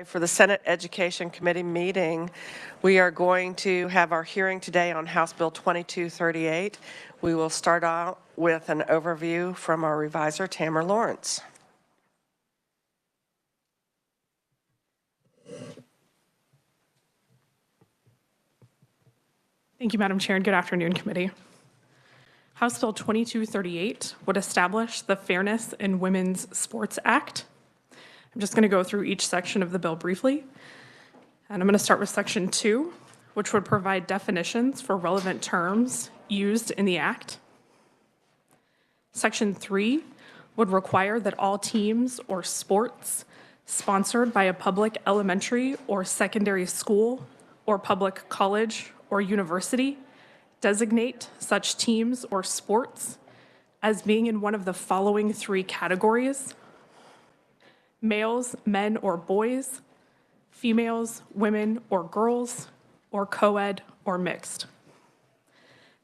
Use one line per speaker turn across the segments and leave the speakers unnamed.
For the Senate Education Committee meeting, we are going to have our hearing today on House Bill 2238. We will start out with an overview from our reviser, Tamara Lawrence.
Thank you, Madam Chair, and good afternoon, committee. House Bill 2238 would establish the Fairness in Women's Sports Act. I'm just going to go through each section of the bill briefly. And I'm going to start with Section 2, which would provide definitions for relevant terms used in the Act. Section 3 would require that all teams or sports sponsored by a public elementary or secondary school or public college or university designate such teams or sports as being in one of the following three categories: males, men, or boys, females, women, or girls, or co-ed or mixed.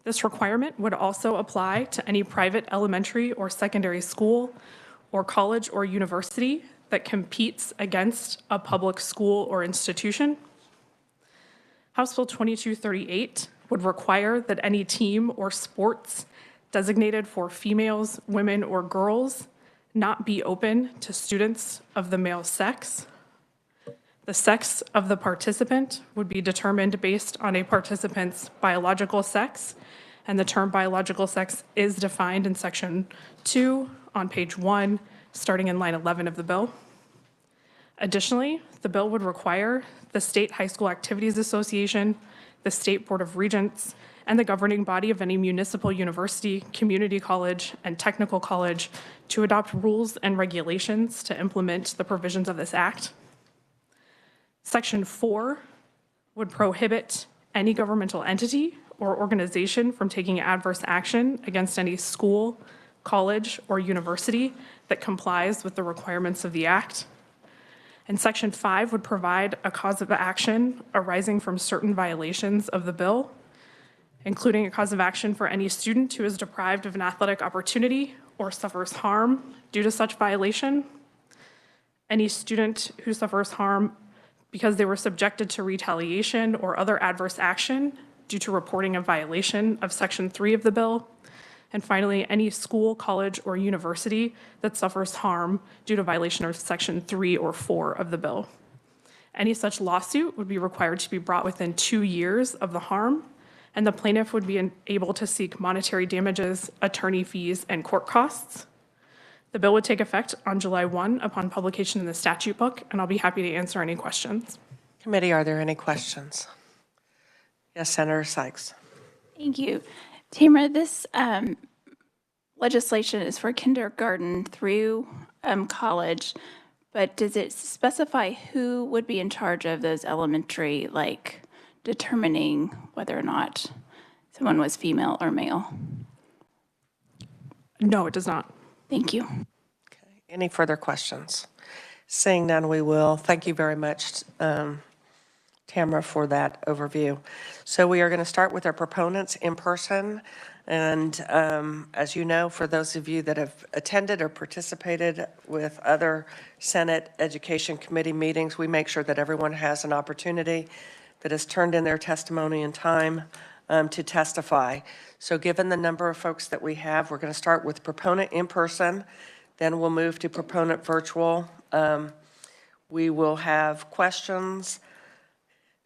This requirement would also apply to any private elementary or secondary school or college or university that competes against a public school or institution. House Bill 2238 would require that any team or sports designated for females, women, or girls not be open to students of the male sex. The sex of the participant would be determined based on a participant's biological sex, and the term biological sex is defined in Section 2 on page 1, starting in line 11 of the bill. Additionally, the bill would require the State High School Activities Association, the State Board of Regents, and the governing body of any municipal university, community college, and technical college to adopt rules and regulations to implement the provisions of this act. Section 4 would prohibit any governmental entity or organization from taking adverse action against any school, college, or university that complies with the requirements of the act. And Section 5 would provide a cause of action arising from certain violations of the bill, including a cause of action for any student who is deprived of an athletic opportunity or suffers harm due to such violation, any student who suffers harm because they were subjected to retaliation or other adverse action due to reporting a violation of Section 3 of the bill, and finally, any school, college, or university that suffers harm due to violation of Section 3 or 4 of the bill. Any such lawsuit would be required to be brought within 2 years of the harm, and the plaintiff would be able to seek monetary damages, attorney fees, and court costs. The bill would take effect on July 1 upon publication in the statute book, and I'll be happy to answer any questions.
Committee, are there any questions? Yes, Senator Sykes.
Thank you. Tamara, this legislation is for kindergarten through college, but does it specify who would be in charge of those elementary, like determining whether or not someone was female or male?
No, it does not.
Thank you.
Okay. Any further questions? Seeing none, we will. Thank you very much, Tamara, for that overview. So we are going to start with our proponents in person. And as you know, for those of you that have attended or participated with other Senate Education Committee meetings, we make sure that everyone has an opportunity that has turned in their testimony in time to testify. So given the number of folks that we have, we're going to start with proponent in person, then we'll move to proponent virtual. We will have questions,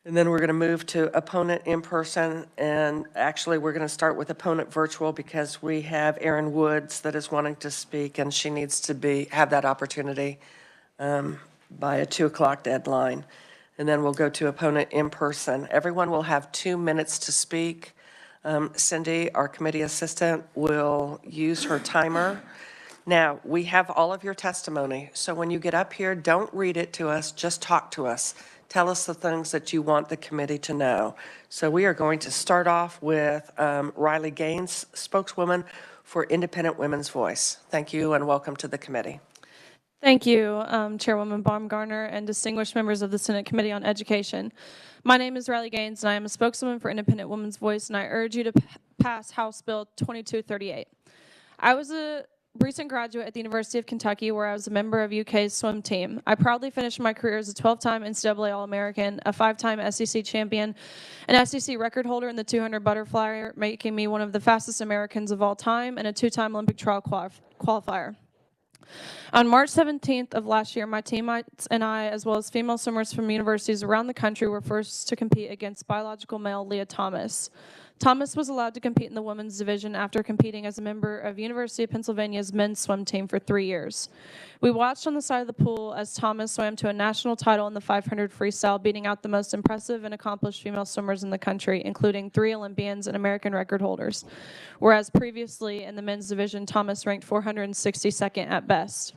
and then we're going to move to opponent in person. And actually, we're going to start with opponent virtual because we have Erin Woods that is wanting to speak, and she needs to have that opportunity by a 2 o'clock deadline. And then we'll go to opponent in person. Everyone will have 2 minutes to speak. Cindy, our committee assistant, will use her timer. Now, we have all of your testimony, so when you get up here, don't read it to us, just talk to us. Tell us the things that you want the committee to know. So we are going to start off with Riley Gaines, spokeswoman for Independent Women's Voice. Thank you and welcome to the committee.
Thank you, Chairwoman Baumgartner and distinguished members of the Senate Committee on Education. My name is Riley Gaines, and I am a spokeswoman for Independent Women's Voice, and I urge you to pass House Bill 2238. I was a recent graduate at the University of Kentucky, where I was a member of UK's swim team. I proudly finished my career as a 12-time NCAA All-American, a 5-time SEC champion, an SEC record holder in the 200 butterfly, making me one of the fastest Americans of all time, and a 2-time Olympic trial qualifier. On March 17th of last year, my teammates and I, as well as female swimmers from universities around the country, were forced to compete against biological male Leah Thomas. Thomas was allowed to compete in the women's division after competing as a member of University of Pennsylvania's men's swim team for 3 years. We watched on the side of the pool as Thomas swam to a national title in the 500 freestyle, beating out the most impressive and accomplished female swimmers in the country, including 3 Olympians and American record holders, whereas previously in the men's division, Thomas ranked 462nd at best.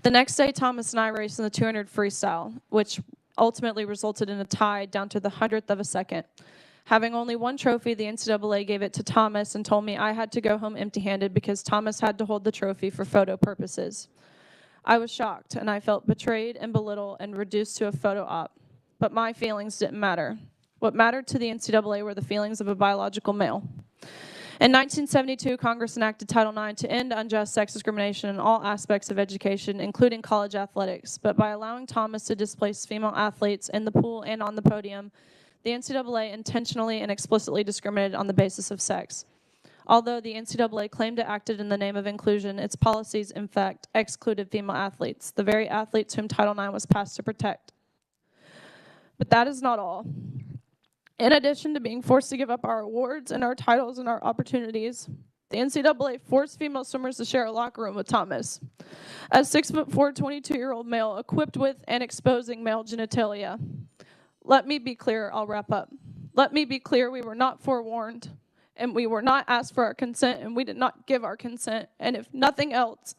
The next day, Thomas and I raced in the 200 freestyle, which ultimately resulted in a tie down to the 100th of a second. Having only one trophy, the NCAA gave it to Thomas and told me I had to go home empty-handed because Thomas had to hold the trophy for photo purposes. I was shocked, and I felt betrayed and belittled and reduced to a photo op. But my feelings didn't matter. What mattered to the NCAA were the feelings of a biological male. In 1972, Congress enacted Title IX to end unjust sex discrimination in all aspects of education, including college athletics. But by allowing Thomas to displace female athletes in the pool and on the podium, the NCAA intentionally and explicitly discriminated on the basis of sex. Although the NCAA claimed it acted in the name of inclusion, its policies, in fact, excluded female athletes, the very athletes whom Title IX was passed to protect. But that is not all. In addition to being forced to give up our awards and our titles and our opportunities, the NCAA forced female swimmers to share a locker room with Thomas, a 6'4", 22-year-old male equipped with and exposing male genitalia. Let me be clear, I'll wrap up. Let me be clear, we were not forewarned, and we were not asked for our consent, and we did not give our consent. And if nothing else,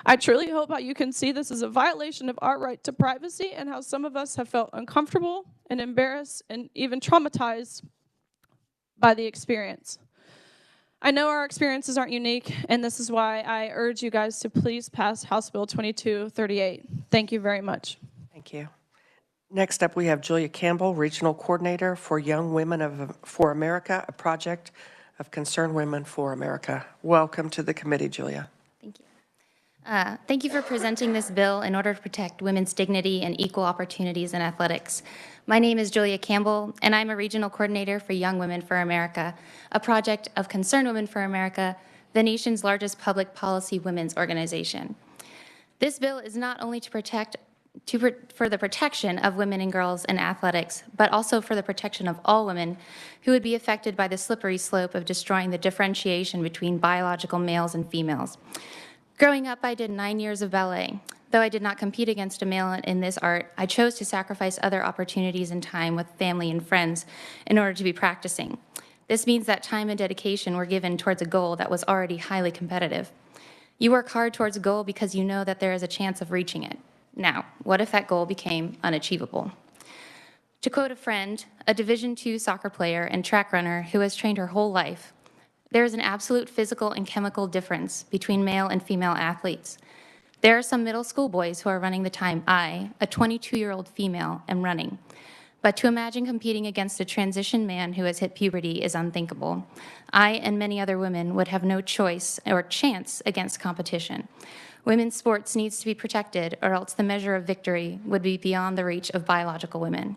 I truly hope how you can see this as a violation of our right to privacy and how some of us have felt uncomfortable and embarrassed and even traumatized by the experience. I know our experiences aren't unique, and this is why I urge you guys to please pass House Bill 2238. Thank you very much.
Thank you. Next up, we have Julia Campbell, Regional Coordinator for Young Women for America, a project of Concerned Women for America. Welcome to the committee, Julia.
Thank you. Thank you for presenting this bill in order to protect women's dignity and equal opportunities in athletics. My name is Julia Campbell, and I'm a Regional Coordinator for Young Women for America, a project of Concerned Women for America, the nation's largest public policy women's organization. This bill is not only for the protection of women and girls in athletics, but also for the protection of all women who would be affected by the slippery slope of destroying the differentiation between biological males and females. Growing up, I did 9 years of ballet. Though I did not compete against a male in this art, I chose to sacrifice other opportunities and time with family and friends in order to be practicing. This means that time and dedication were given towards a goal that was already highly competitive. You work hard towards a goal because you know that there is a chance of reaching it. Now, what if that goal became unachievable? To quote a friend, a Division II soccer player and track runner who has trained her whole life, there is an absolute physical and chemical difference between male and female athletes. There are some middle school boys who are running the time I, a 22-year-old female, am running. But to imagine competing against a transition man who has hit puberty is unthinkable. I and many other women would have no choice or chance against competition. Women's sports needs to be protected, or else the measure of victory would be beyond the reach of biological women.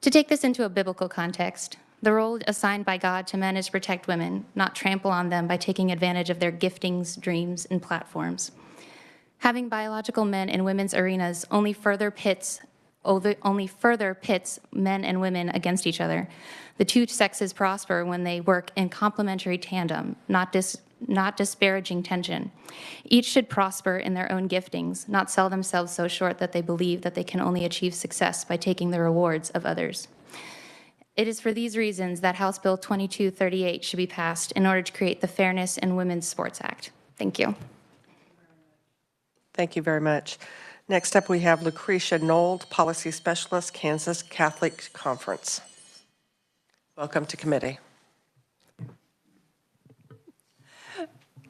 To take this into a biblical context, the role assigned by God to men is to protect women, not trample on them by taking advantage of their giftings, dreams, and platforms. Having biological men in women's arenas only further pits men and women against each other. The two sexes prosper when they work in complementary tandem, not disparaging tension. Each should prosper in their own giftings, not sell themselves so short that they believe that they can only achieve success by taking the rewards of others. It is for these reasons that House Bill 2238 should be passed in order to create the Fairness in Women's Sports Act. Thank you.
Thank you very much. Next up, we have Lucretia Nold, Policy Specialist, Kansas Catholic Conference. Welcome to committee.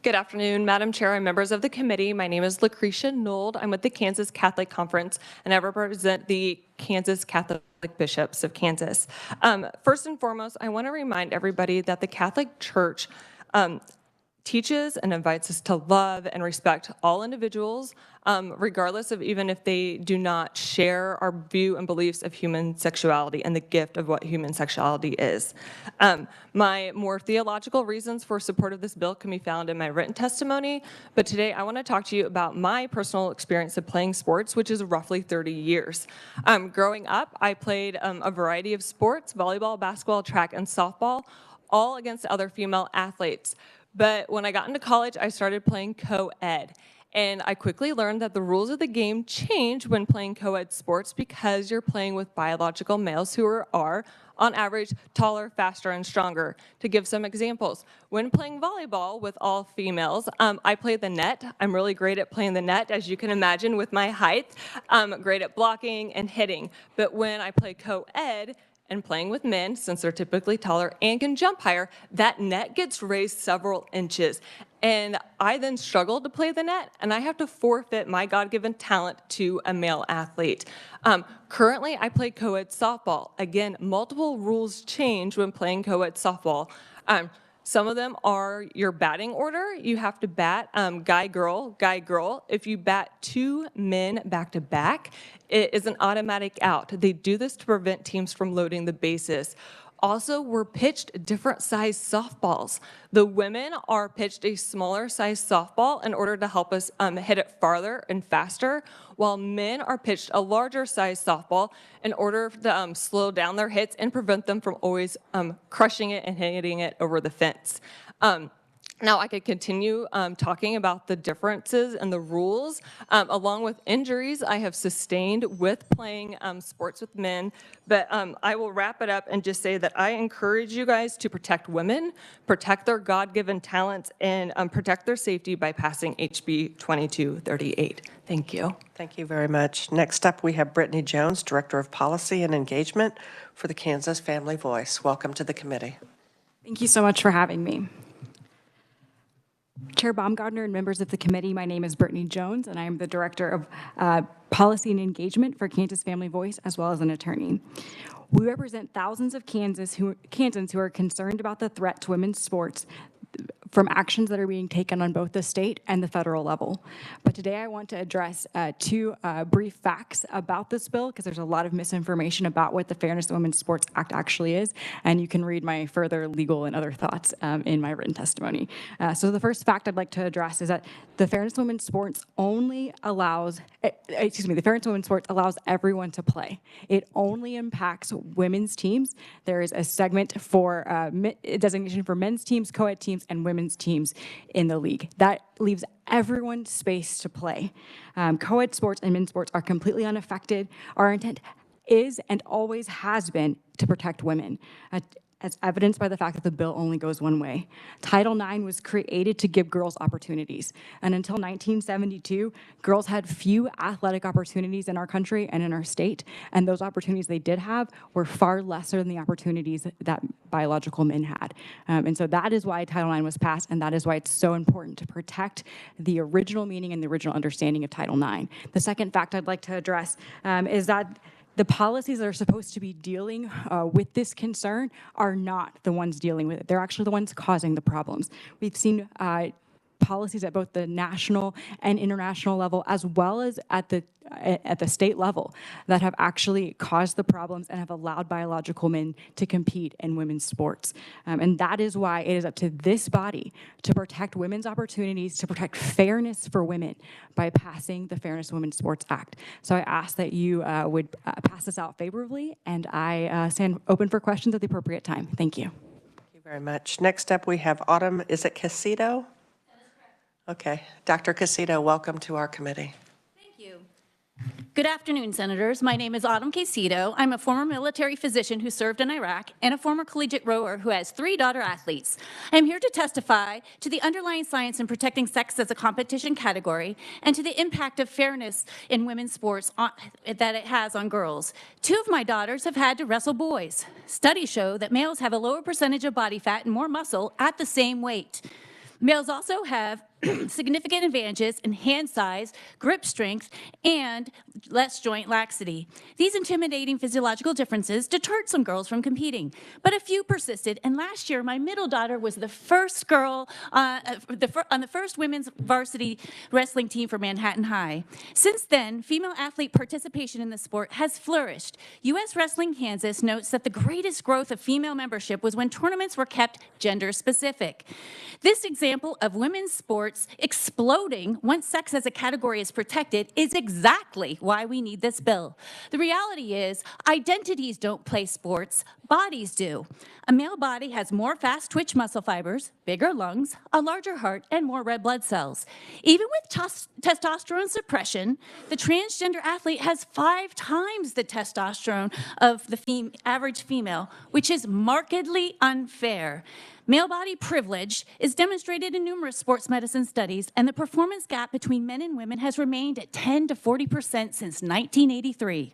Good afternoon, Madam Chair and members of the committee. My name is Lucretia Nold. I'm with the Kansas Catholic Conference, and I represent the Kansas Catholic Bishops of Kansas. First and foremost, I want to remind everybody that the Catholic Church teaches and invites us to love and respect all individuals, regardless of even if they do not share our view and beliefs of human sexuality and the gift of what human sexuality is. My more theological reasons for support of this bill can be found in my written testimony, but today I want to talk to you about my personal experience of playing sports, which is roughly 30 years. Growing up, I played a variety of sports: volleyball, basketball, track, and softball, all against other female athletes. But when I got into college, I started playing co-ed. And I quickly learned that the rules of the game change when playing co-ed sports because you're playing with biological males who are, on average, taller, faster, and stronger. To give some examples, when playing volleyball with all females, I play the net. I'm really great at playing the net, as you can imagine, with my height. I'm great at blocking and hitting. But when I play co-ed, and playing with men, since they're typically taller and can jump higher, that net gets raised several inches. And I then struggle to play the net, and I have to forfeit my God-given talent to a male athlete. Currently, I play co-ed softball. Again, multiple rules change when playing co-ed softball. Some of them are your batting order. You have to bat guy, girl, guy, girl. If you bat 2 men back to back, it is an automatic out. They do this to prevent teams from loading the bases. Also, we're pitched different size softballs. The women are pitched a smaller size softball in order to help us hit it farther and faster, while men are pitched a larger size softball in order to slow down their hits and prevent them from always crushing it and hitting it over the fence. Now, I could continue talking about the differences and the rules, along with injuries I have sustained with playing sports with men, but I will wrap it up and just say that I encourage you guys to protect women, protect their God-given talents, and protect their safety by passing HB 2238. Thank you.
Thank you very much. Next up, we have Brittany Jones, Director of Policy and Engagement for the Kansas Family Voice. Welcome to the committee.
Thank you so much for having me. Chair Baumgartner and members of the committee, my name is Brittany Jones, and I am the Director of Policy and Engagement for Kansas Family Voice, as well as an attorney. We represent thousands of Kansans who are concerned about the threat to women's sports from actions that are being taken on both the state and the federal level. But today I want to address 2 brief facts about this bill, because there's a lot of misinformation about what the Fairness to Women's Sports Act actually is, and you can read my further legal and other thoughts in my written testimony. So the first fact I'd like to address is that the Fairness to Women's Sports only allows, the Fairness to Women's Sports allows everyone to play. It only impacts women's teams. There is a segment for designation for men's teams, co-ed teams, and women's teams in the league. That leaves everyone space to play. Co-ed sports and men's sports are completely unaffected. Our intent is and always has been to protect women, as evidenced by the fact that the bill only goes one way. Title IX was created to give girls opportunities, and until 1972, girls had few athletic opportunities in our country and in our state, and those opportunities they did have were far lesser than the opportunities that biological men had. And so that is why Title IX was passed, and that is why it's so important to protect the original meaning and the original understanding of Title IX. The second fact I'd like to address is that the policies that are supposed to be dealing with this concern are not the ones dealing with it. They're actually the ones causing the problems. We've seen policies at both the national and international level, as well as at the state level, that have actually caused the problems and have allowed biological men to compete in women's sports. And that is why it is up to this body to protect women's opportunities, to protect fairness for women by passing the Fairness to Women's Sports Act. So I ask that you would pass this out favorably, and I stand open for questions at the appropriate time. Thank you.
Thank you very much. Next up, we have Autumn, is it Casido? Okay. Dr. Casido, welcome to our committee.
Thank you. Good afternoon, Senators. My name is Autumn Casido. I'm a former military physician who served in Iraq and a former collegiate rower who has 3 daughter athletes. I'm here to testify to the underlying science in protecting sex as a competition category and to the impact of fairness in women's sports that it has on girls. 2 of my daughters have had to wrestle boys. Studies show that males have a lower percentage of body fat and more muscle at the same weight. Males also have significant advantages in hand size, grip strength, and less joint laxity. These intimidating physiological differences deterred some girls from competing, but a few persisted, and last year my middle daughter was the first girl on the first women's varsity wrestling team for Manhattan High. Since then, female athlete participation in the sport has flourished. U.S. Wrestling Kansas notes that the greatest growth of female membership was when tournaments were kept gender-specific. This example of women's sports exploding once sex as a category is protected is exactly why we need this bill. The reality is, identities don't play sports, bodies do. A male body has more fast-twitch muscle fibers, bigger lungs, a larger heart, and more red blood cells. Even with testosterone suppression, the transgender athlete has 5 times the testosterone of the average female, which is markedly unfair. Male body privilege is demonstrated in numerous sports medicine studies, and the performance gap between men and women has remained at 10 to 40% since 1983.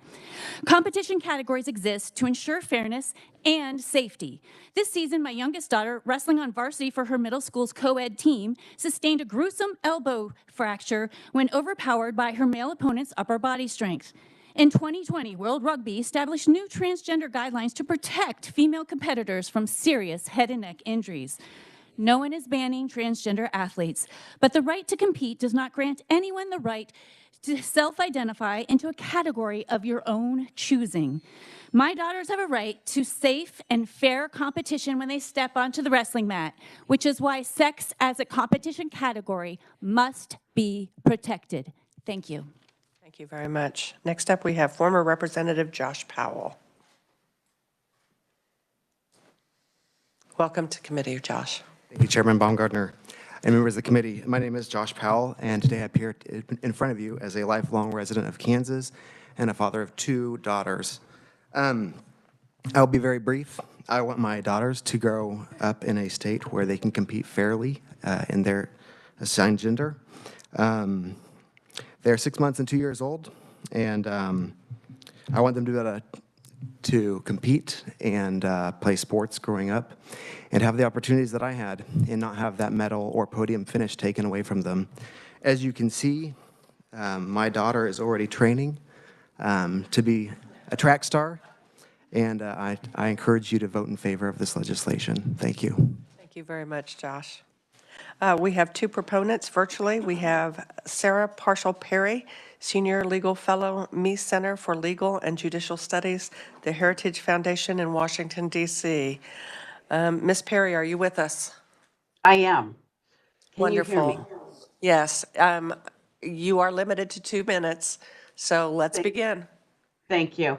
Competition categories exist to ensure fairness and safety. This season, my youngest daughter, wrestling on varsity for her middle school's co-ed team, sustained a gruesome elbow fracture when overpowered by her male opponent's upper body strength. In 2020, World Rugby established new transgender guidelines to protect female competitors from serious head and neck injuries. No one is banning transgender athletes, but the right to compete does not grant anyone the right to self-identify into a category of your own choosing. My daughters have a right to safe and fair competition when they step onto the wrestling mat, which is why sex as a competition category must be protected. Thank you.
Thank you very much. Next up, we have former Representative Josh Powell. Welcome to committee, Josh.
Thank you, Chairman Baumgartner and members of the committee. My name is Josh Powell, and today I appear in front of you as a lifelong resident of Kansas and a father of 2 daughters. I'll be very brief. I want my daughters to grow up in a state where they can compete fairly in their assigned gender. They're 6 months and 2 years old, and I want them to be able to compete and play sports growing up and have the opportunities that I had and not have that medal or podium finish taken away from them. As you can see, my daughter is already training to be a track star, and I encourage you to vote in favor of this legislation. Thank you.
Thank you very much, Josh. We have 2 proponents virtually. We have Sarah Parshall-Perry, Senior Legal Fellow, Meese Center for Legal and Judicial Studies, the Heritage Foundation in Washington, D.C. Ms. Perry, are you with us?
I am. Can you hear
Wonderful.
me?
Yes. You are limited to 2 minutes, so let's begin.
Thank you.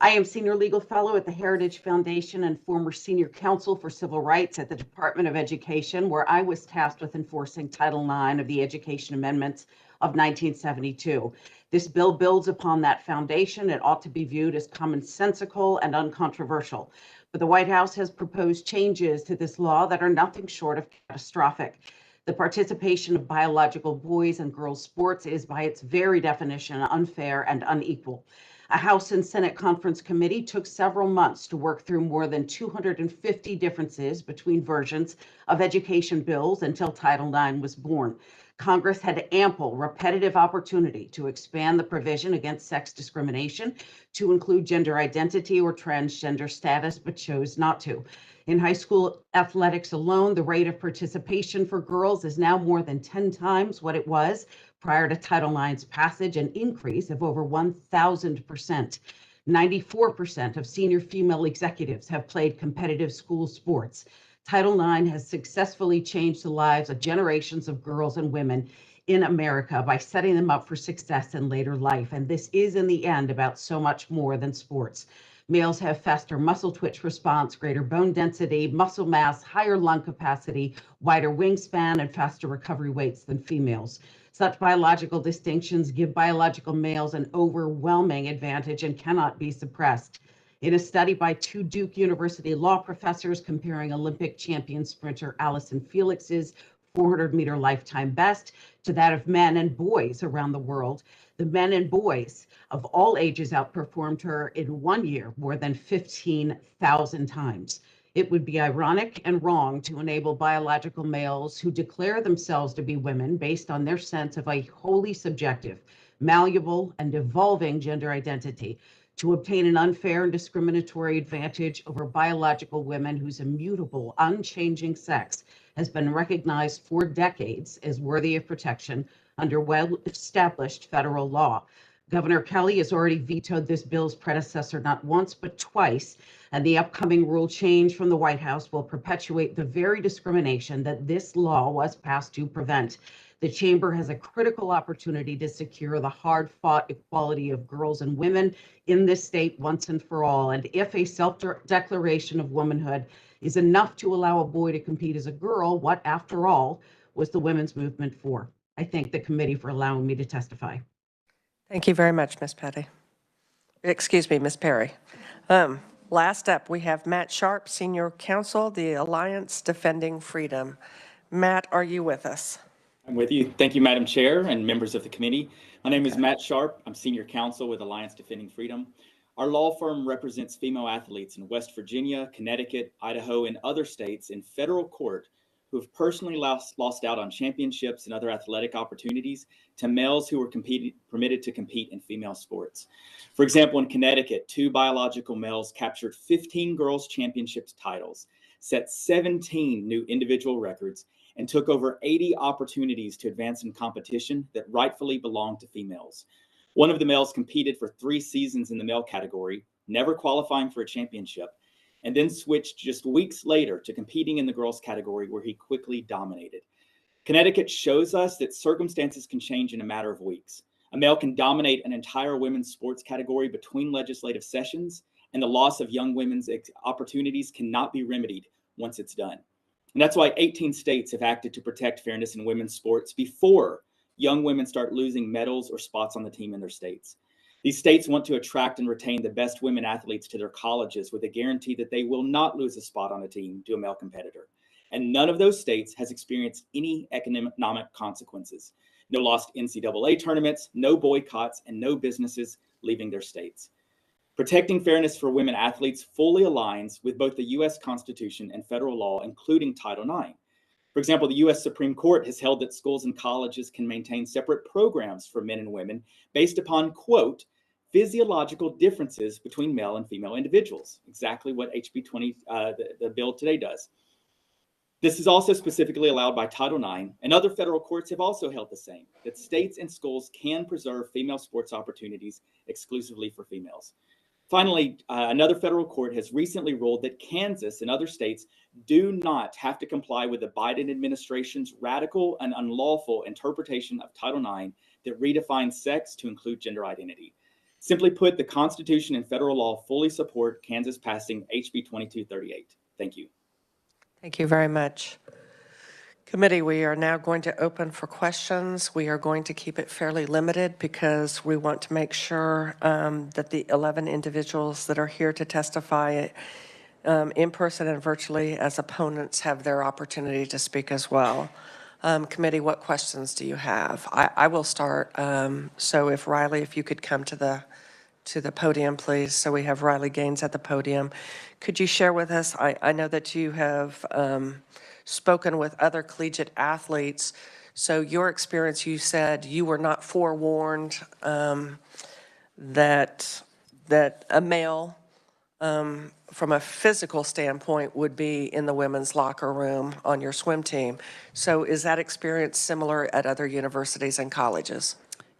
I am Senior Legal Fellow at the Heritage Foundation and former Senior Counsel for Civil Rights at the Department of Education, where I was tasked with enforcing Title IX of the Education Amendments of 1972. This bill builds upon that foundation. It ought to be viewed as commonsensical and uncontroversial. But the White House has proposed changes to this law that are nothing short of catastrophic. The participation of biological boys and girls sports is by its very definition unfair and unequal. A House and Senate Conference Committee took several months to work through more than 250 differences between versions of education bills until Title IX was born. Congress had ample repetitive opportunity to expand the provision against sex discrimination to include gender identity or transgender status, but chose not to. In high school athletics alone, the rate of participation for girls is now more than 10 times what it was prior to Title IX's passage, an increase of over 1,000%. 94% of senior female executives have played competitive school sports. Title IX has successfully changed the lives of generations of girls and women in America by setting them up for success in later life. And this is, in the end, about so much more than sports. Males have faster muscle twitch response, greater bone density, muscle mass, higher lung capacity, wider wingspan, and faster recovery weights than females. Such biological distinctions give biological males an overwhelming advantage and cannot be suppressed. In a study by 2 Duke University law professors comparing Olympic champion sprinter Allison Felix's 400-meter lifetime best to that of men and boys around the world, the men and boys of all ages outperformed her in 1 year more than 15,000 times. It would be ironic and wrong to enable biological males who declare themselves to be women based on their sense of a wholly subjective, malleable, and evolving gender identity to obtain an unfair and discriminatory advantage over biological women whose immutable, unchanging sex has been recognized for decades as worthy of protection under well-established federal law. Governor Kelly has already vetoed this bill's predecessor not once, but twice, and the upcoming rule change from the White House will perpetuate the very discrimination that this law was passed to prevent. The chamber has a critical opportunity to secure the hard-fought equality of girls and women in this state once and for all. And if a self-declaration of womanhood is enough to allow a boy to compete as a girl, what, after all, was the women's movement for? I thank the committee for allowing me to testify.
Thank you very much, Ms. Petty. Excuse me, Ms. Perry. Last up, we have Matt Sharp, Senior Counsel, the Alliance Defending Freedom. Matt, are you with us?
I'm with you. Thank you, Madam Chair and members of the committee. My name is Matt Sharp. I'm Senior Counsel with Alliance Defending Freedom. Our law firm represents female athletes in West Virginia, Connecticut, Idaho, and other states in federal court who have personally lost out on championships and other athletic opportunities to males who were permitted to compete in female sports. For example, in Connecticut, 2 biological males captured 15 girls' championships titles, set 17 new individual records, and took over 80 opportunities to advance in competition that rightfully belonged to females. One of the males competed for 3 seasons in the male category, never qualifying for a championship, and then switched just weeks later to competing in the girls category where he quickly dominated. Connecticut shows us that circumstances can change in a matter of weeks. A male can dominate an entire women's sports category between legislative sessions, and the loss of young women's opportunities cannot be remedied once it's done. And that's why 18 states have acted to protect fairness in women's sports before young women start losing medals or spots on the team in their states. These states want to attract and retain the best women athletes to their colleges with a guarantee that they will not lose a spot on a team to a male competitor. And none of those states has experienced any economic consequences. No lost NCAA tournaments, no boycotts, and no businesses leaving their states. Protecting fairness for women athletes fully aligns with both the U.S. Constitution and federal law, including Title IX. For example, the U.S. Supreme Court has held that schools and colleges can maintain separate programs for men and women based upon, quote, physiological differences between male and female individuals, exactly what HB 20, the bill today does. This is also specifically allowed by Title IX, and other federal courts have also held the same, that states and schools can preserve female sports opportunities exclusively for females. Finally, another federal court has recently ruled that Kansas and other states do not have to comply with the Biden administration's radical and unlawful interpretation of Title IX that redefines sex to include gender identity. Simply put, the Constitution and federal law fully support Kansas passing HB 2238. Thank you.
Thank you very much. Committee, we are now going to open for questions. We are going to keep it fairly limited because we want to make sure that the 11 individuals that are here to testify in person and virtually as opponents have their opportunity to speak as well. Committee, what questions do you have? I will start. So if Riley, if you could come to the podium, please. So we have Riley Gaines at the podium. Could you share with us, I know that you have spoken with other collegiate athletes. So your experience, you said you were not forewarned that a male from a physical standpoint would be in the women's locker room on your swim team. So is that experience similar at other universities and colleges?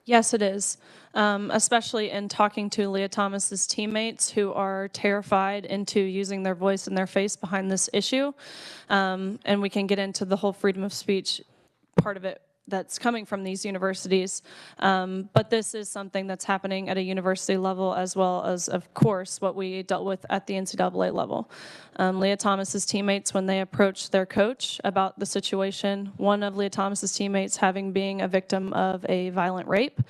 Yes, it is, especially in talking to Leah Thomas's teammates who are terrified into using their voice and their face behind this issue. And we can get into the whole freedom of speech part of it that's coming from these universities. But this is something that's happening at a university level as well as, of course, what we dealt with at the NCAA level. Leah Thomas's teammates, when they approached their coach about the situation, one of Leah Thomas's teammates being a victim of a violent rape,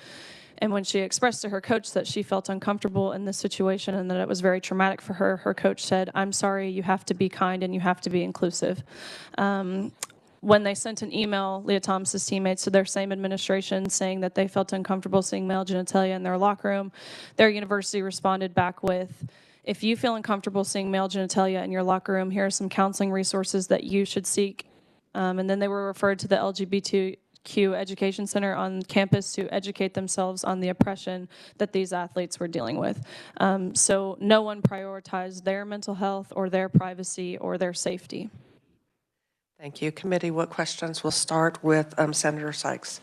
and when she expressed to her coach that she felt uncomfortable in this situation and that it was very traumatic for her, her coach said, "I'm sorry, you have to be kind and you have to be inclusive." When they sent an email, Leah Thomas's teammates, to their same administration saying that they felt uncomfortable seeing male genitalia in their locker room, their university responded back with, If you feel uncomfortable seeing male genitalia in your locker room, here are some counseling resources that you should seek. And then they were referred to the LGBTQ Education Center on campus to educate themselves on the oppression that these athletes were dealing with. So no one prioritized their mental health or their privacy or their safety.
Thank you. Committee, what questions? We'll start with Senator Sykes.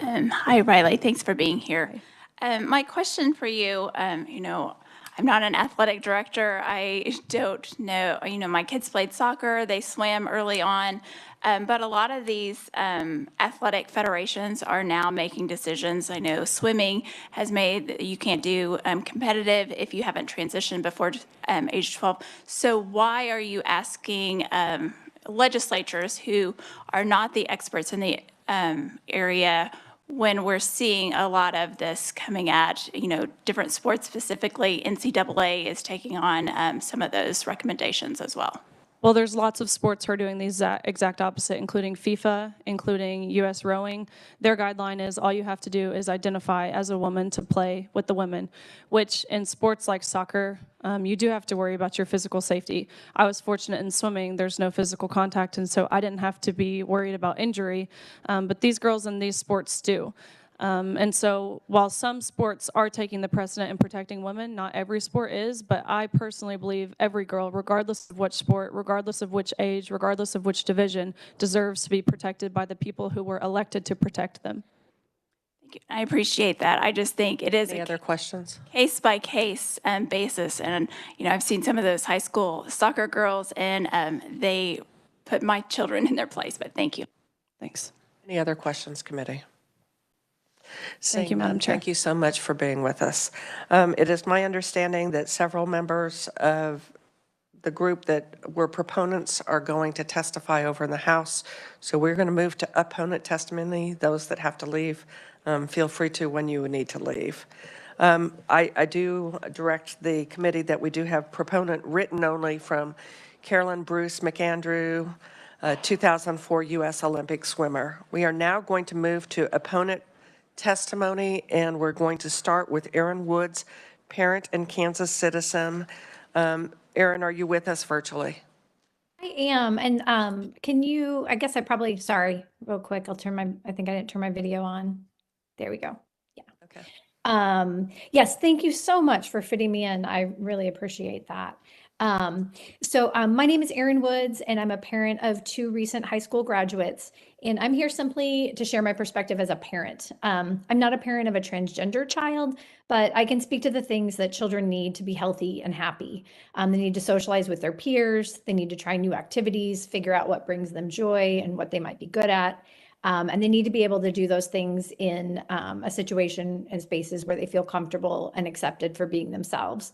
Hi, Riley. Thanks for being here. My question for you, I'm not an athletic director. I don't know, my kids played soccer, they swam early on, but a lot of these athletic federations are now making decisions. I know swimming has made that you can't do competitive if you haven't transitioned before age 12. So why are you asking legislatures who are not the experts in the area when we're seeing a lot of this coming at, different sports, specifically NCAA is taking on some of those recommendations as well?
Well, there's lots of sports who are doing the exact opposite, including FIFA, including U.S. rowing. Their guideline is all you have to do is identify as a woman to play with the women, which in sports like soccer, you do have to worry about your physical safety. I was fortunate in swimming, there's no physical contact, and so I didn't have to be worried about injury, but these girls in these sports do. And so while some sports are taking the precedent in protecting women, not every sport is, but I personally believe every girl, regardless of which sport, regardless of which age, regardless of which division, deserves to be protected by the people who were elected to protect them.
Thank you. I appreciate that. I just think it is
Any other questions?
Case-by-case basis. And, I've seen some of those high school soccer girls, and they put my children in their place, but thank you.
Thanks.
Any other questions, committee?
Thank you, Madam Chair.
Thank you so much for being with us. It is my understanding that several members of the group that were proponents are going to testify over in the House. So we're going to move to opponent testimony. Those that have to leave, feel free to when you need to leave. I do direct the committee that we do have proponent written only from Carolyn Bruce McAndrew, 2004 U.S. Olympic swimmer. We are now going to move to opponent testimony, and we're going to start with Erin Woods, parent and Kansas citizen. Erin, are you with us virtually?
I am, and can you, I guess sorry, real quick, I think I didn't turn my video on. There we go. Yeah.
Okay.
Yes, thank you so much for fitting me in. I really appreciate that. My name is Erin Woods, and I'm a parent of 2 recent high school graduates, and I'm here simply to share my perspective as a parent. I'm not a parent of a transgender child, but I can speak to the things that children need to be healthy and happy. They need to socialize with their peers, they need to try new activities, figure out what brings them joy and what they might be good at. And they need to be able to do those things in a situation and spaces where they feel comfortable and accepted for being themselves.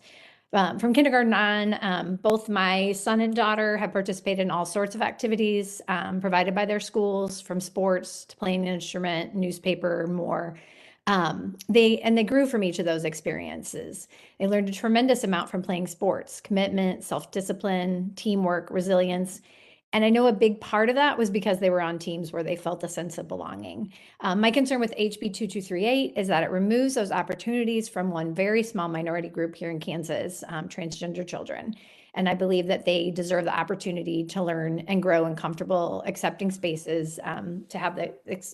From kindergarten on, both my son and daughter have participated in all sorts of activities provided by their schools, from sports to playing an instrument, newspaper, more. They grew from each of those experiences. They learned a tremendous amount from playing sports: commitment, self-discipline, teamwork, resilience. And I know a big part of that was because they were on teams where they felt a sense of belonging. My concern with HB 2238 is that it removes those opportunities from one very small minority group here in Kansas, transgender children. And I believe that they deserve the opportunity to learn and grow in comfortable, accepting spaces, to have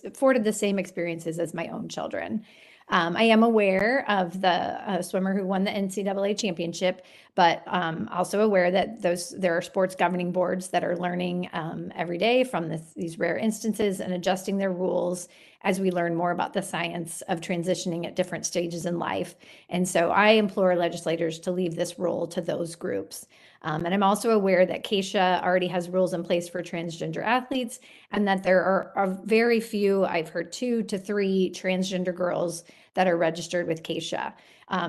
afforded the same experiences as my own children. I am aware of the swimmer who won the NCAA championship, but also aware that there are sports governing boards that are learning every day from these rare instances and adjusting their rules as we learn more about the science of transitioning at different stages in life. And so I implore legislators to leave this role to those groups. And I'm also aware that KSHA already has rules in place for transgender athletes, and that there are very few, I've heard 2 to 3 transgender girls that are registered with KSHA.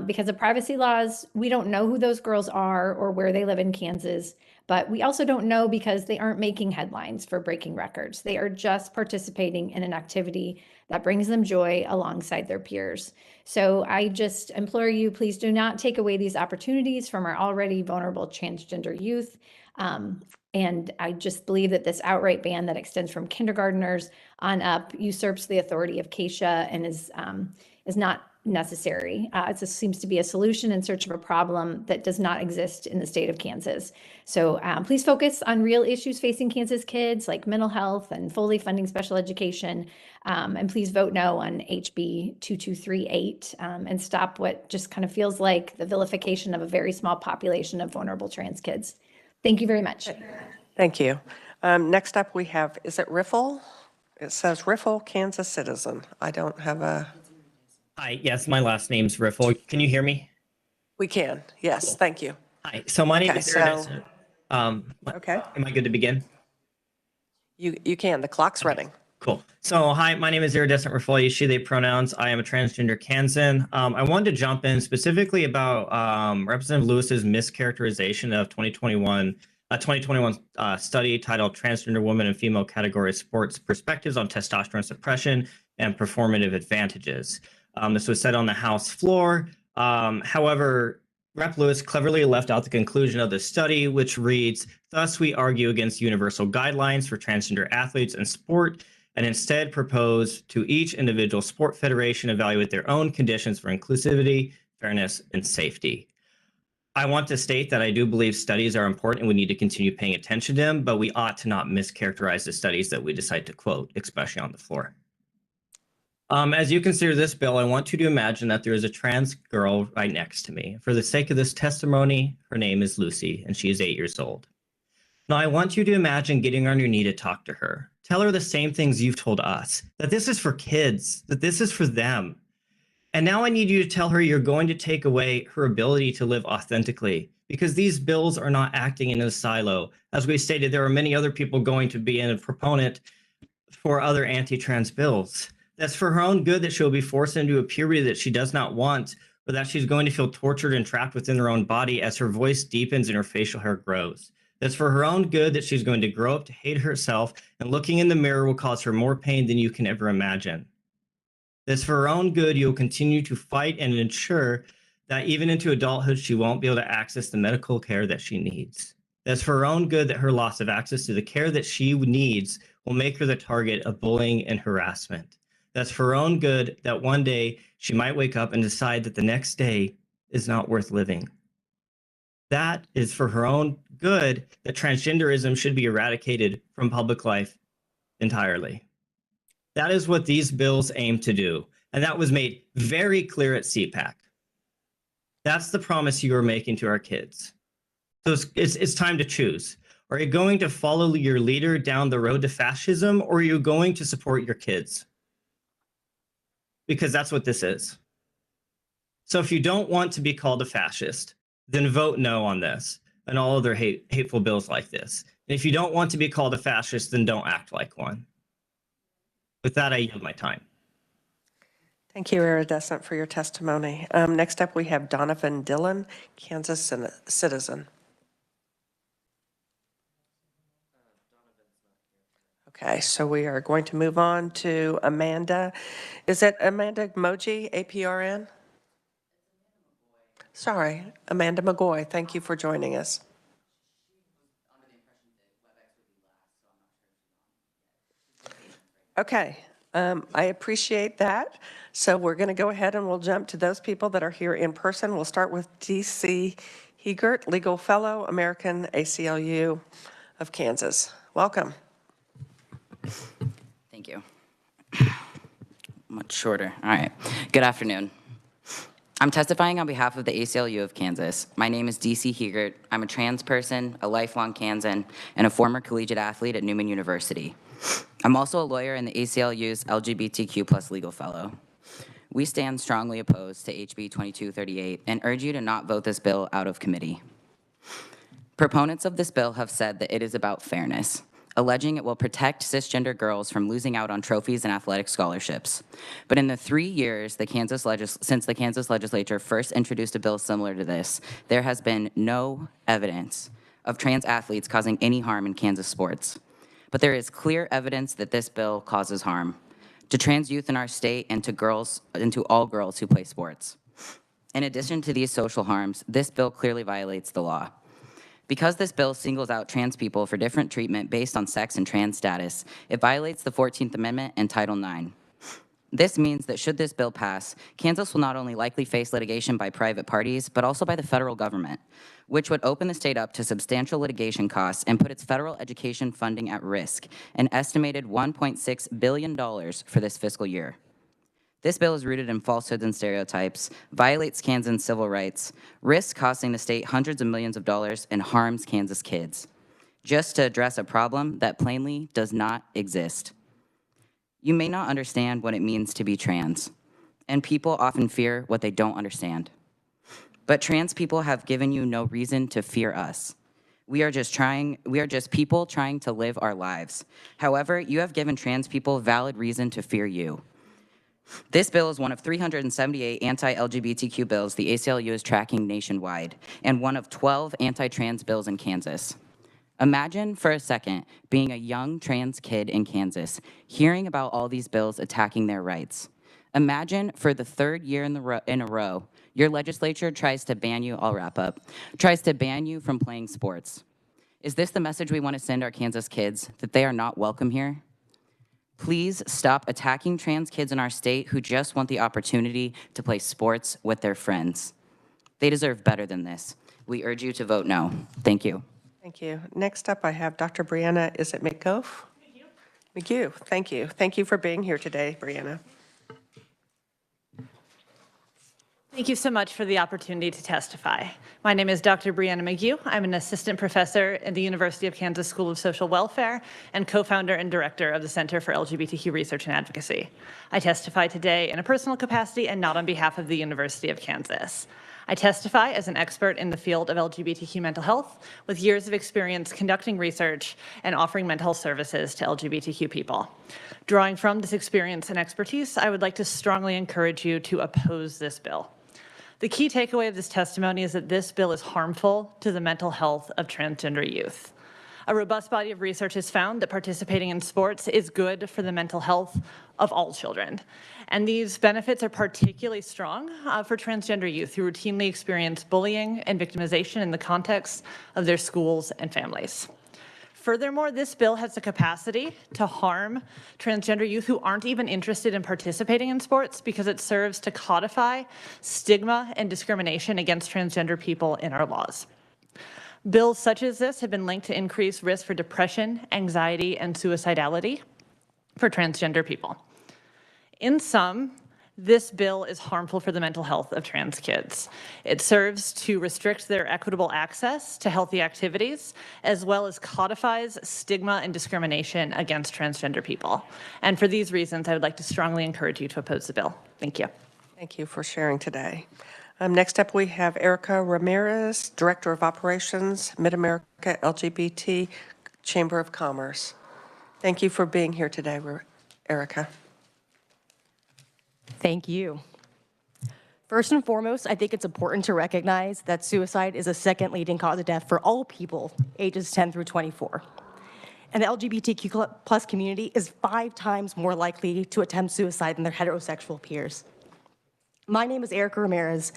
Because of privacy laws, we don't know who those girls are or where they live in Kansas, but we also don't know because they aren't making headlines for breaking records. They are just participating in an activity that brings them joy alongside their peers. So I just implore you, please do not take away these opportunities from our already vulnerable transgender youth. And I just believe that this outright ban that extends from kindergartners on up usurps the authority of KSHA and is not necessary. It just seems to be a solution in search of a problem that does not exist in the state of Kansas. So please focus on real issues facing Kansas kids like mental health and fully funding special education. And please vote no on HB 2238 and stop what just kind of feels like the vilification of a very small population of vulnerable trans kids. Thank you very much.
Thank you. Next up we have, is it Riffle? It says Riffle, Kansas citizen. I don't have a...
Hi, yes, my last name's Riffle. Can you hear me?
We can, yes, thank you.
Hi, so my name is
so,
okay. Am I good to begin?
You can, the clock's running.
Cool. So, hi, my name is Iridescent Riffle, she, they pronouns. I am a transgender Kansan. I wanted to jump in specifically about Representative Lewis's mischaracterization of 2021 study titled Transgender Women and Female Category Sports Perspectives on Testosterone Suppression and Performative Advantages. This was said on the House floor. However, Rep. Lewis cleverly left out the conclusion of the study, which reads, "Thus we argue against universal guidelines for transgender athletes in sport and instead propose to each individual sport federation evaluate their own conditions for inclusivity, fairness, and safety." I want to state that I do believe studies are important and we need to continue paying attention to them, but we ought to not mischaracterize the studies that we decide to quote, especially on the floor. As you consider this bill, I want you to imagine that there is a trans girl right next to me. For the sake of this testimony, her name is Lucy, and she is 8 years old. Now, I want you to imagine getting on your knee to talk to her. Tell her the same things you've told us, that this is for kids, that this is for them. And now I need you to tell her you're going to take away her ability to live authentically, because these bills are not acting in a silo. As we stated, there are many other people going to be a proponent for other anti-trans bills. That's for her own good that she'll be forced into a puberty that she does not want, or that she's going to feel tortured and trapped within her own body as her voice deepens and her facial hair grows. That's for her own good that she's going to grow up to hate herself, and looking in the mirror will cause her more pain than you can ever imagine. That's for her own good you'll continue to fight and ensure that even into adulthood she won't be able to access the medical care that she needs. That's for her own good that her loss of access to the care that she needs will make her the target of bullying and harassment. That's for her own good that one day she might wake up and decide that the next day is not worth living. That is for her own good that transgenderism should be eradicated from public life entirely. That is what these bills aim to do, and that was made very clear at CPAC. That's the promise you are making to our kids. So it's time to choose. Are you going to follow your leader down the road to fascism, or are you going to support your kids? Because that's what this is. So if you don't want to be called a fascist, then vote no on this and all other hateful bills like this. And if you don't want to be called a fascist, then don't act like one. With that, I yield my time.
Thank you, Iridescent, for your testimony. Next up, we have Donovan Dillon, Kansas citizen. Okay, so we are going to move on to Amanda. Is it Amanda Moji, APRN? Sorry, Amanda McGoy. Thank you for joining us. Okay, I appreciate that. So we're going to go ahead and we'll jump to those people that are here in person. We'll start with D.C. Hegert, Legal Fellow, American ACLU of Kansas. Welcome.
Thank you. Much shorter. All right. Good afternoon. I'm testifying on behalf of the ACLU of Kansas. My name is D.C. Hegert. I'm a trans person, a lifelong Kansan, and a former collegiate athlete at Newman University. I'm also a lawyer and the ACLU's LGBTQ+ legal fellow. We stand strongly opposed to HB 2238 and urge you to not vote this bill out of committee. Proponents of this bill have said that it is about fairness, alleging it will protect cisgender girls from losing out on trophies and athletic scholarships. But in the 3 years since the Kansas legislature first introduced a bill similar to this, there has been no evidence of trans athletes causing any harm in Kansas sports. But there is clear evidence that this bill causes harm to trans youth in our state and to all girls who play sports. In addition to these social harms, this bill clearly violates the law. Because this bill singles out trans people for different treatment based on sex and trans status, it violates the 14th Amendment and Title IX. This means that should this bill pass, Kansas will not only likely face litigation by private parties, but also by the federal government, which would open the state up to substantial litigation costs and put its federal education funding at risk, an estimated $1.6 billion for this fiscal year. This bill is rooted in falsehoods and stereotypes, violates Kansans' civil rights, risks costing the state hundreds of millions of dollars, and harms Kansas kids, just to address a problem that plainly does not exist. You may not understand what it means to be trans, and people often fear what they don't understand. But trans people have given you no reason to fear us. We are just people trying to live our lives. However, you have given trans people valid reason to fear you. This bill is one of 378 anti-LGBTQ bills the ACLU is tracking nationwide, and one of 12 anti-trans bills in Kansas. Imagine for a second being a young trans kid in Kansas, hearing about all these bills attacking their rights. Imagine for the third year in a row, your legislature tries to ban you, I'll wrap up, tries to ban you from playing sports. Is this the message we want to send our Kansas kids, that they are not welcome here? Please stop attacking trans kids in our state who just want the opportunity to play sports with their friends. They deserve better than this. We urge you to vote no. Thank you.
Thank you. Next up, I have Dr. Brianna, is it McGove? McGue, thank you. Thank you for being here today, Brianna.
Thank you so much for the opportunity to testify. My name is Dr. Brianna McGue. I'm an assistant professor at the University of Kansas School of Social Welfare and co-founder and director of the Center for LGBTQ Research and Advocacy. I testify today in a personal capacity and not on behalf of the University of Kansas. I testify as an expert in the field of LGBTQ mental health with years of experience conducting research and offering mental health services to LGBTQ people. Drawing from this experience and expertise, I would like to strongly encourage you to oppose this bill. The key takeaway of this testimony is that this bill is harmful to the mental health of transgender youth. A robust body of research has found that participating in sports is good for the mental health of all children. And these benefits are particularly strong for transgender youth who routinely experience bullying and victimization in the context of their schools and families. Furthermore, this bill has the capacity to harm transgender youth who aren't even interested in participating in sports because it serves to codify stigma and discrimination against transgender people in our laws. Bills such as this have been linked to increased risk for depression, anxiety, and suicidality for transgender people. In sum, this bill is harmful for the mental health of trans kids. It serves to restrict their equitable access to healthy activities, as well as codifies stigma and discrimination against transgender people. And for these reasons, I would like to strongly encourage you to oppose the bill. Thank you.
Thank you for sharing today. Next up, we have Erica Ramirez, Director of Operations, Mid-America LGBT Chamber of Commerce. Thank you for being here today, Erica.
Thank you. First and foremost, I think it's important to recognize that suicide is a second leading cause of death for all people ages 10 through 24. And the LGBTQ plus community is 5 times more likely to attempt suicide than their heterosexual peers. My name is Erica Ramirez.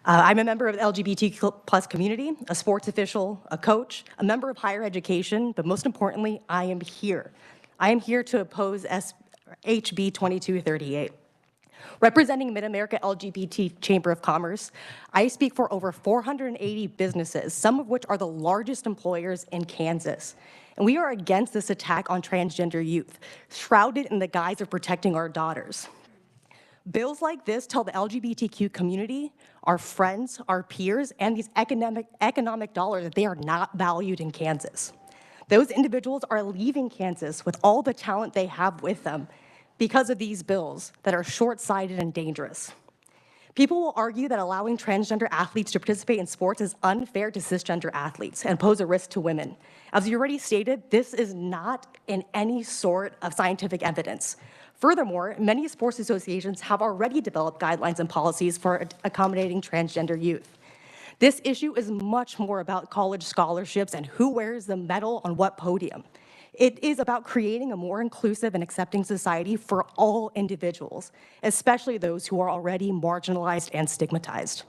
I'm a member of the LGBTQ plus community, a sports official, a coach, a member of higher education, but most importantly, I am here. I am here to oppose HB 2238. Representing Mid-America LGBT Chamber of Commerce, I speak for over 480 businesses, some of which are the largest employers in Kansas. And we are against this attack on transgender youth, shrouded in the guise of protecting our daughters. Bills like this tell the LGBTQ community, our friends, our peers, and these economic dollars that they are not valued in Kansas. Those individuals are leaving Kansas with all the talent they have with them because of these bills that are short-sighted and dangerous. People will argue that allowing transgender athletes to participate in sports is unfair to cisgender athletes and pose a risk to women. As you already stated, this is not in any sort of scientific evidence. Furthermore, many sports associations have already developed guidelines and policies for accommodating transgender youth. This issue is much more about college scholarships and who wears the medal on what podium. It is about creating a more inclusive and accepting society for all individuals, especially those who are already marginalized and stigmatized.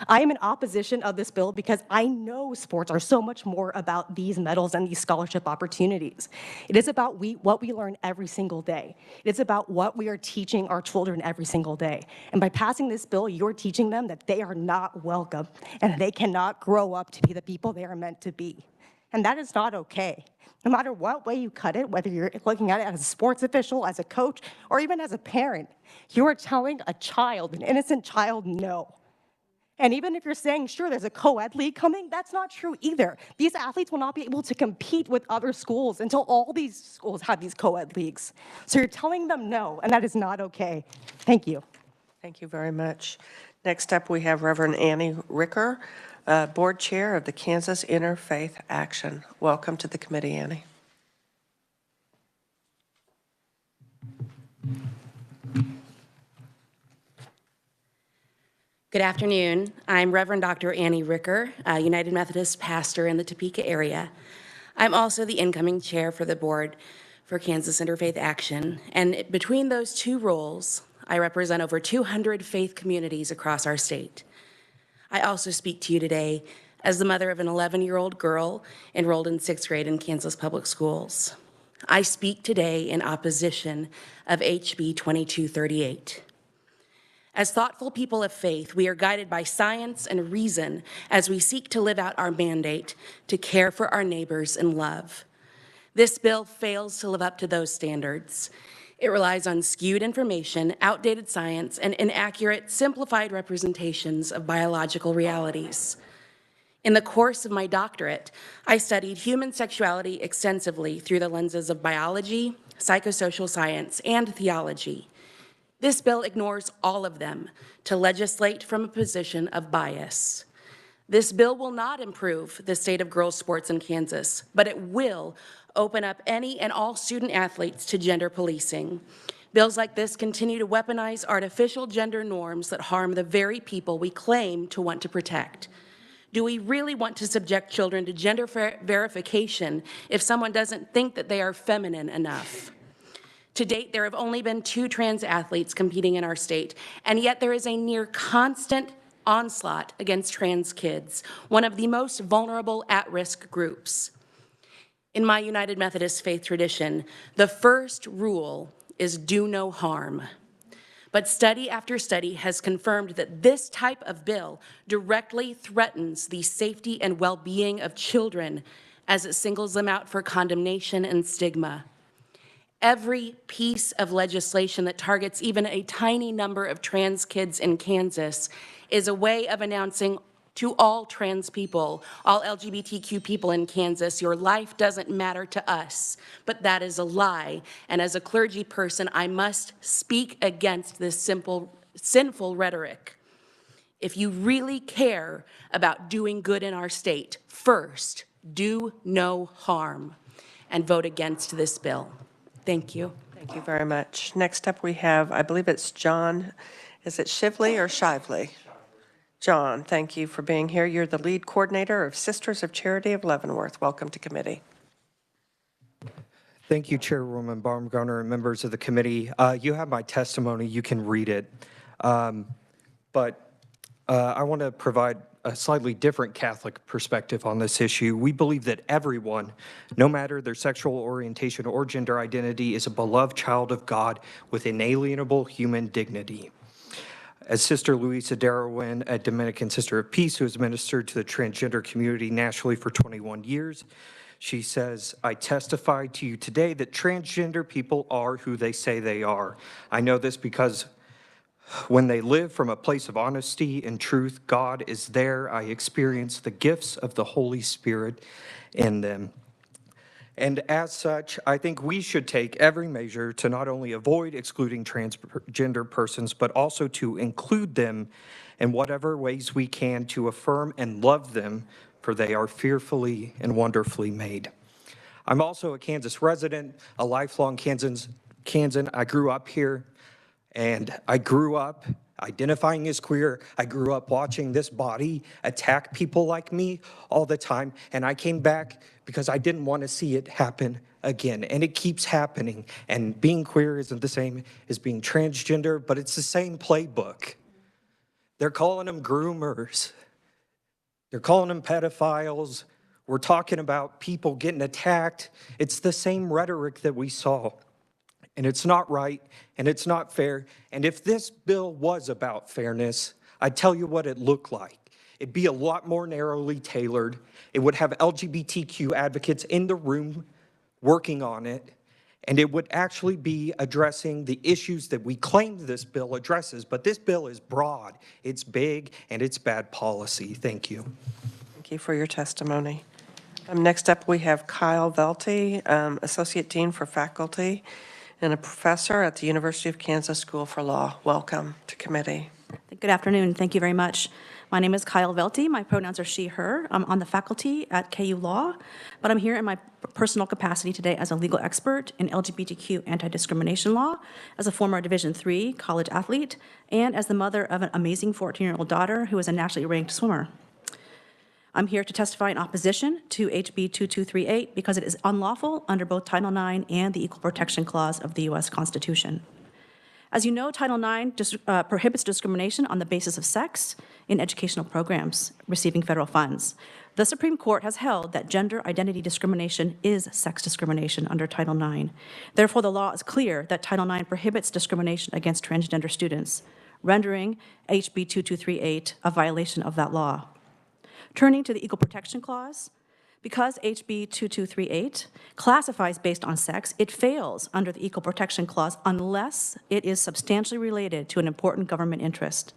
I am in opposition of this bill because I know sports are so much more about these medals and these scholarship opportunities. It is about what we learn every single day. It's about what we are teaching our children every single day. And by passing this bill, you're teaching them that they are not welcome and they cannot grow up to be the people they are meant to be. And that is not okay. No matter what way you cut it, whether you're looking at it as a sports official, as a coach, or even as a parent, you are telling a child, an innocent child, no. And even if you're saying, sure, there's a co-ed league coming, that's not true either. These athletes will not be able to compete with other schools until all these schools have these co-ed leagues. So you're telling them no, and that is not okay. Thank you.
Thank you very much. Next up, we have Reverend Annie Ricker, Board Chair of the Kansas Interfaith Action. Welcome to the committee, Annie.
Good afternoon. I'm Reverend Dr. Annie Ricker, a United Methodist pastor in the Topeka area. I'm also the incoming chair for the board for Kansas Interfaith Action. And between those two roles, I represent over 200 faith communities across our state. I also speak to you today as the mother of an 11-year-old girl enrolled in 6th grade in Kansas Public Schools. I speak today in opposition of HB 2238. As thoughtful people of faith, we are guided by science and reason as we seek to live out our mandate to care for our neighbors in love. This bill fails to live up to those standards. It relies on skewed information, outdated science, and inaccurate, simplified representations of biological realities. In the course of my doctorate, I studied human sexuality extensively through the lenses of biology, psychosocial science, and theology. This bill ignores all of them to legislate from a position of bias. This bill will not improve the state of girls' sports in Kansas, but it will open up any and all student athletes to gender policing. Bills like this continue to weaponize artificial gender norms that harm the very people we claim to want to protect. Do we really want to subject children to gender verification if someone doesn't think that they are feminine enough? To date, there have only been 2 trans athletes competing in our state, and yet there is a near constant onslaught against trans kids, one of the most vulnerable at-risk groups. In my United Methodist faith tradition, the first rule is do no harm. But study after study has confirmed that this type of bill directly threatens the safety and well-being of children as it singles them out for condemnation and stigma. Every piece of legislation that targets even a tiny number of trans kids in Kansas is a way of announcing to all trans people, all LGBTQ people in Kansas, your life doesn't matter to us. But that is a lie. And as a clergy person, I must speak against this sinful rhetoric. If you really care about doing good in our state, first, do no harm and vote against this bill. Thank you.
Thank you very much. Next up, we have, I believe it's John. Is it Shively or Shively? John, thank you for being here. You're the lead coordinator of Sisters of Charity of Leavenworth. Welcome to committee.
Thank you, Chairwoman Baumgartner and members of the committee. You have my testimony. You can read it. But I want to provide a slightly different Catholic perspective on this issue. We believe that everyone, no matter their sexual orientation or gender identity, is a beloved child of God with inalienable human dignity. As Sister Luisa Darwin, a Dominican Sister of Peace who has ministered to the transgender community nationally for 21 years, she says, I testify to you today that transgender people are who they say they are. I know this because when they live from a place of honesty and truth, God is there. I experience the gifts of the Holy Spirit in them. And as such, I think we should take every measure to not only avoid excluding transgender persons, but also to include them in whatever ways we can to affirm and love them, for they are fearfully and wonderfully made. I'm also a Kansas resident, a lifelong Kansan. I grew up here. And I grew up identifying as queer. I grew up watching this body attack people like me all the time. And I came back because I didn't want to see it happen again. And it keeps happening. And being queer isn't the same as being transgender, but it's the same playbook. They're calling them groomers. They're calling them pedophiles. We're talking about people getting attacked. It's the same rhetoric that we saw. And it's not right, and it's not fair. And if this bill was about fairness, I'd tell you what it looked like. It'd be a lot more narrowly tailored. It would have LGBTQ advocates in the room working on it. And it would actually be addressing the issues that we claim this bill addresses. But this bill is broad, it's big, and it's bad policy. Thank you.
Thank you for your testimony. Next up, we have Kyle Velty, Associate Dean for Faculty and a professor at the University of Kansas School for Law. Welcome to committee.
Good afternoon. Thank you very much. My name is Kyle Velty. My pronouns are she, her. I'm on the faculty at KU Law, but I'm here in my personal capacity today as a legal expert in LGBTQ anti-discrimination law, as a former Division III college athlete, and as the mother of an amazing 14-year-old daughter who is a nationally ranked swimmer. I'm here to testify in opposition to HB 2238 because it is unlawful under both Title IX and the Equal Protection Clause of the U.S. Constitution. As you know, Title IX prohibits discrimination on the basis of sex in educational programs receiving federal funds. The Supreme Court has held that gender identity discrimination is sex discrimination under Title IX. Therefore, the law is clear that Title IX prohibits discrimination against transgender students, rendering HB 2238 a violation of that law. Turning to the Equal Protection Clause, because HB 2238 classifies based on sex, it fails under the Equal Protection Clause unless it is substantially related to an important government interest.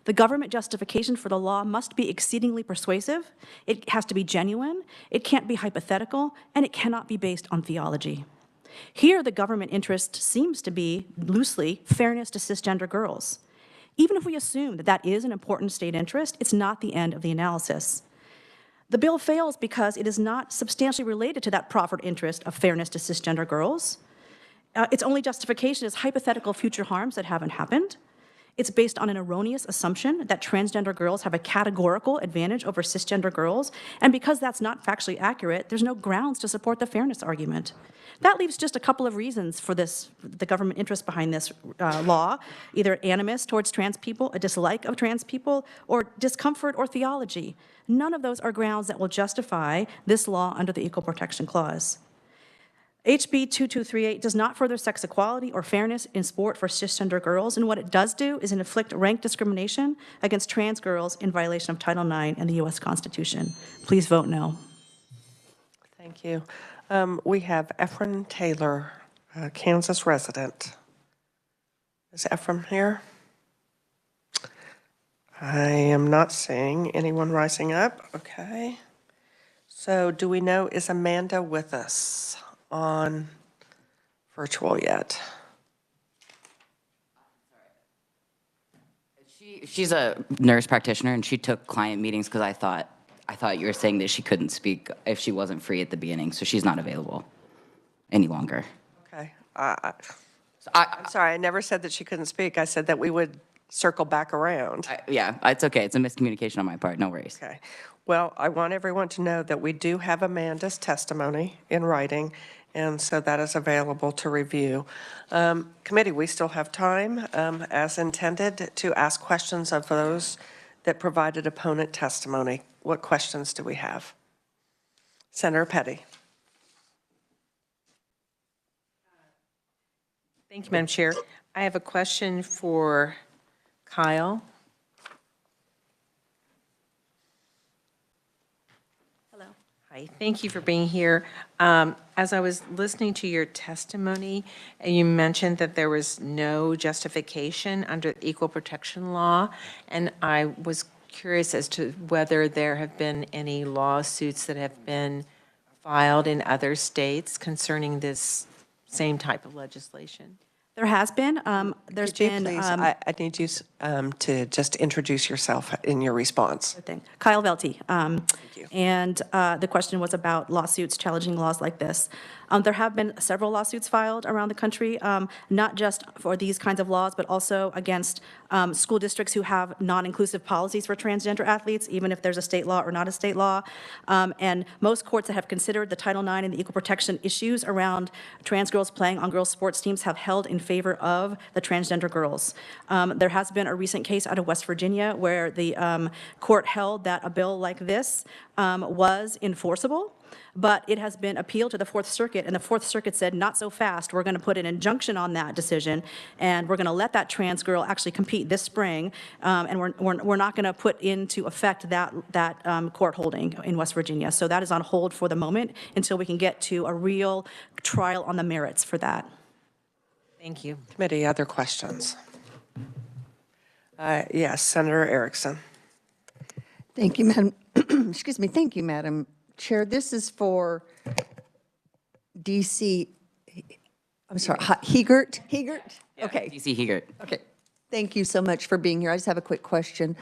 The government justification for the law must be exceedingly persuasive, it has to be genuine, it can't be hypothetical, and it cannot be based on theology. Here, the government interest seems to be, loosely, fairness to cisgender girls. Even if we assume that that is an important state interest, it's not the end of the analysis. The bill fails because it is not substantially related to that proffered interest of fairness to cisgender girls. Its only justification is hypothetical future harms that haven't happened. It's based on an erroneous assumption that transgender girls have a categorical advantage over cisgender girls, and because that's not factually accurate, there's no grounds to support the fairness argument. That leaves just a couple of reasons for this, the government interest behind this law, either animus towards trans people, a dislike of trans people, or discomfort or theology. None of those are grounds that will justify this law under the Equal Protection Clause. HB 2238 does not further sex equality or fairness in sport for cisgender girls, and what it does do is inflict rank discrimination against trans girls in violation of Title IX and the U.S. Constitution. Please vote no.
Thank you. We have Ephraim Taylor, a Kansas resident. Is Ephraim here? I am not seeing anyone rising up. Okay. So do we know, is Amanda with us on virtual yet?
She's a nurse practitioner, and she took client meetings because I thought you were saying that she couldn't speak if she wasn't free at the beginning, so she's not available any longer.
Okay. I'm sorry, I never said that she couldn't speak. I said that we would circle back around.
Yeah, it's okay. It's a miscommunication on my part. No worries.
Okay. Well, I want everyone to know that we do have Amanda's testimony in writing, and so that is available to review. Committee, we still have time, as intended, to ask questions of those that provided opponent testimony. What questions do we have? Senator Petty.
Thank you, Madam Chair. I have a question for Kyle.
Hello.
Hi, thank you for being here. As I was listening to your testimony, you mentioned that there was no justification under equal protection law, and I was curious as to whether there have been any lawsuits that have been filed in other states concerning this same type of legislation.
There has been. There's been.
Please, I need you to just introduce yourself in your response.
Kyle Velty. And the question was about lawsuits challenging laws like this. There have been several lawsuits filed around the country, not just for these kinds of laws, but also against school districts who have non-inclusive policies for transgender athletes, even if there's a state law or not a state law. And most courts that have considered the Title IX and the equal protection issues around trans girls playing on girls' sports teams have held in favor of the transgender girls. There has been a recent case out of West Virginia where the court held that a bill like this was enforceable, but it has been appealed to the Fourth Circuit, and the Fourth Circuit said, not so fast. We're going to put an injunction on that decision, and we're going to let that trans girl actually compete this spring, and we're not going to put into effect that court holding in West Virginia. So that is on hold for the moment until we can get to a real trial on the merits for that.
Thank you.
Committee, other questions? Yes, Senator Erickson.
Thank you, Madam. Excuse me. Thank you, Madam Chair. This is for DC. I'm sorry, Hegert. Hegert.
Yeah,
okay.
DC Hegert.
Okay. Thank you so much for being here. I just have a quick question.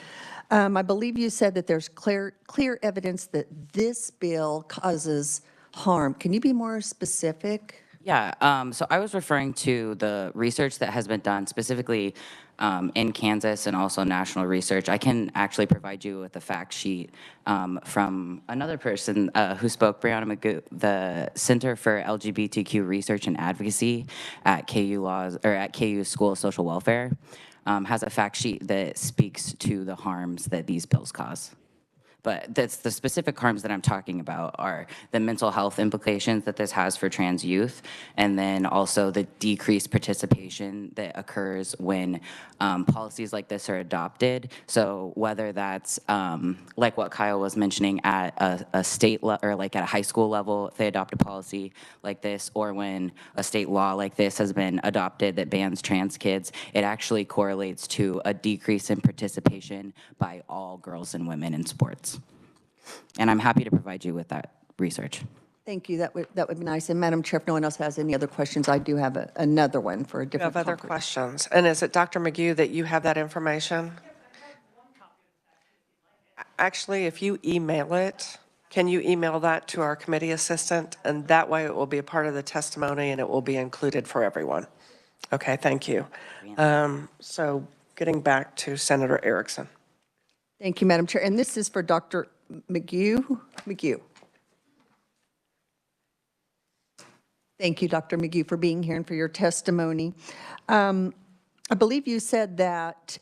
I believe you said that there's clear evidence that this bill causes harm. Can you be more specific?
Yeah, so I was referring to the research that has been done specifically in Kansas and also national research. I can actually provide you with a fact sheet from another person who spoke, Brianna Magoo, the Center for LGBTQ Research and Advocacy at KU School of Social Welfare, has a fact sheet that speaks to the harms that these bills cause. But the specific harms that I'm talking about are the mental health implications that this has for trans youth, and then also the decreased participation that occurs when policies like this are adopted. So whether that's like what Kyle was mentioning at a state or like at a high school level, if they adopt a policy like this, or when a state law like this has been adopted that bans trans kids, it actually correlates to a decrease in participation by all girls and women in sports. And I'm happy to provide you with that research.
Thank you. That would be nice. And Madam Chair, if no one else has any other questions, I do have another one for a different
You have other
topic.
questions. And is it Dr. Magoo that you have that information? Actually, if you email it, can you email that to our committee assistant? And that way it will be a part of the testimony and it will be included for everyone. Okay, thank you. So getting back to Senator Erickson.
Thank you, Madam Chair. And this is for Dr. Magoo. Thank you, Dr. Magoo, for being here and for your testimony. I believe you said that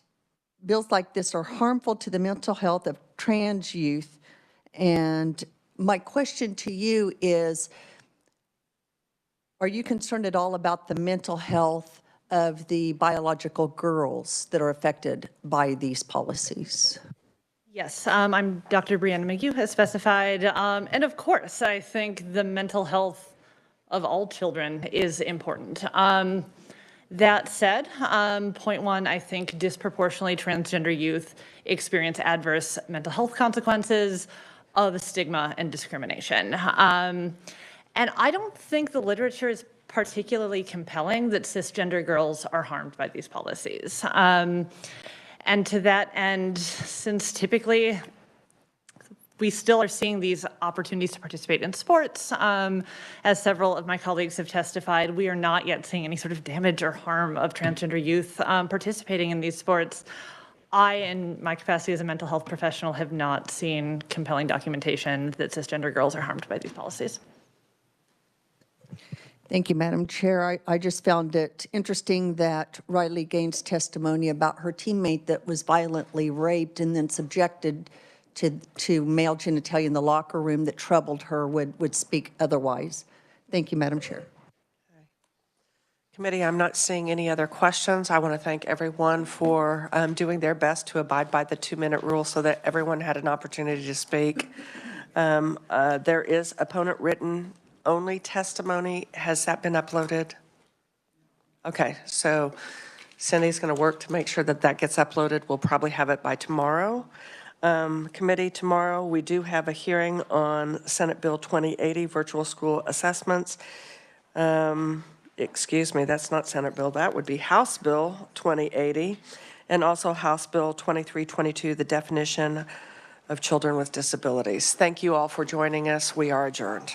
bills like this are harmful to the mental health of trans youth. And my question to you is, are you concerned at all about the mental health of the biological girls that are affected by these policies?
Yes, I'm Dr. Brianna Magoo, has specified. And of course, I think the mental health of all children is important. That said, point one, I think disproportionately transgender youth experience adverse mental health consequences of stigma and discrimination. And I don't think the literature is particularly compelling that cisgender girls are harmed by these policies. And to that end, since typically we still are seeing these opportunities to participate in sports, as several of my colleagues have testified, we are not yet seeing any sort of damage or harm of transgender youth participating in these sports. I, in my capacity as a mental health professional, have not seen compelling documentation that cisgender girls are harmed by these policies.
Thank you, Madam Chair. I just found it interesting that Riley Gaines' testimony about her teammate that was violently raped and then subjected to male genitalia in the locker room that troubled her would speak otherwise. Thank you, Madam Chair.
Committee, I'm not seeing any other questions. I want to thank everyone for doing their best to abide by the 2-minute rule so that everyone had an opportunity to speak. There is opponent written only testimony. Has that been uploaded? Okay, so Cindy's going to work to make sure that that gets uploaded. We'll probably have it by tomorrow. Committee, tomorrow we do have a hearing on Senate Bill 2080, virtual school assessments. Excuse me, that's not Senate Bill. That would be House Bill 2080, and also House Bill 2322, the definition of children with disabilities. Thank you all for joining us. We are adjourned.